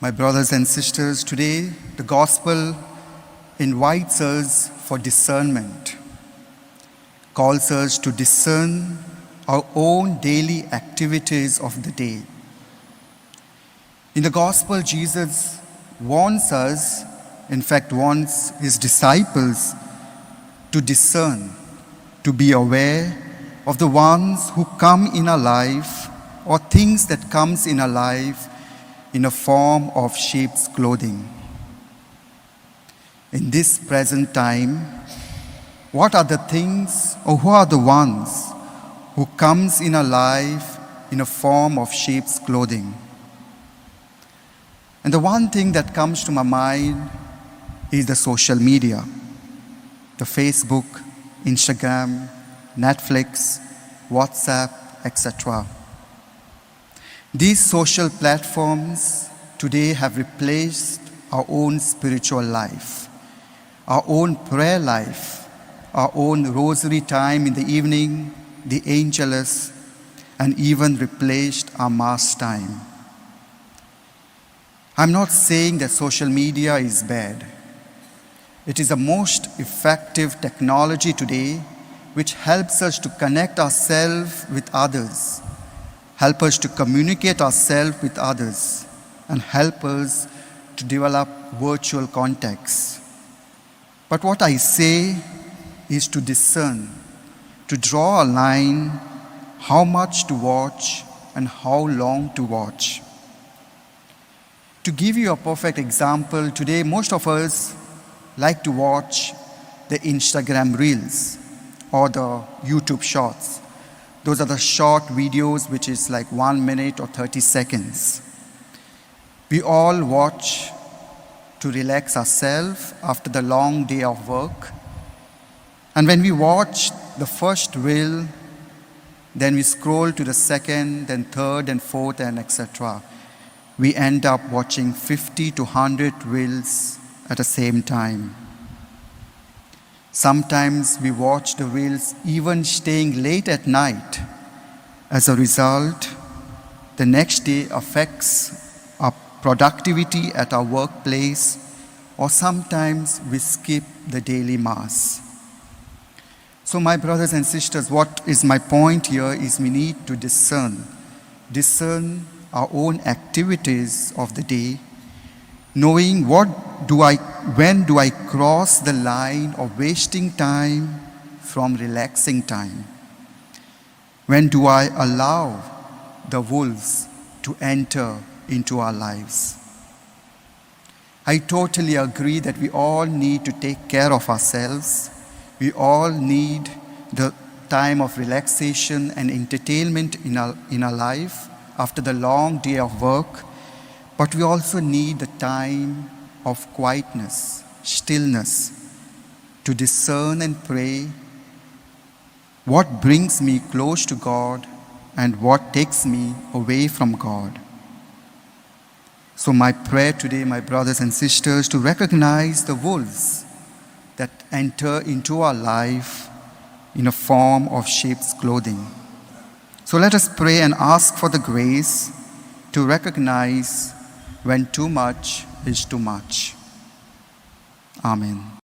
My brothers and sisters, today the gospel invites us for discernment, calls us to discern our own daily activities of the day. In the gospel, Jesus warns us, in fact warns his disciples, to discern, to be aware of the ones who come in our life or things that comes in our life in a form of sheep's clothing. In this present time, what are the things or who are the ones who comes in our life in a form of sheep's clothing? And the one thing that comes to my mind is the social media, the Facebook, Instagram, Netflix, WhatsApp, etc. These social platforms today have replaced our own spiritual life, our own prayer life, our own rosary time in the evening, the Angelus, and even replaced our Mass time. I'm not saying that social media is bad. It is the most effective technology today which helps us to connect ourselves with others, help us to communicate ourselves with others, and help us to develop virtual contacts. But what I say is to discern, to draw a line, how much to watch and how long to watch. To give you a perfect example, today most of us like to watch the Instagram Reels or the YouTube Shorts. Those are the short videos which is like 1 minute or 30 seconds. We all watch to relax ourselves after the long day of work. And when we watch the first reel, then we scroll to the second, then third and fourth and etc. We end up watching 50 to 100 reels at the same time. Sometimes we watch the reels even staying late at night. As a result, the next day affects our productivity at our workplace, or sometimes we skip the daily Mass. So my brothers and sisters, what is my point here is we need to discern our own activities of the day, knowing when do I cross the line of wasting time from relaxing time? When do I allow the wolves to enter into our lives? I totally agree that we all need to take care of ourselves. We all need the time of relaxation and entertainment in our life after the long day of work. But we also need the time of quietness, stillness, to discern and pray what brings me close to God and what takes me away from God. So my prayer today, my brothers and sisters, to recognize the wolves that enter into our life in a form of sheep's clothing. So let us pray and ask for the grace to recognize when too much is too much. Amen.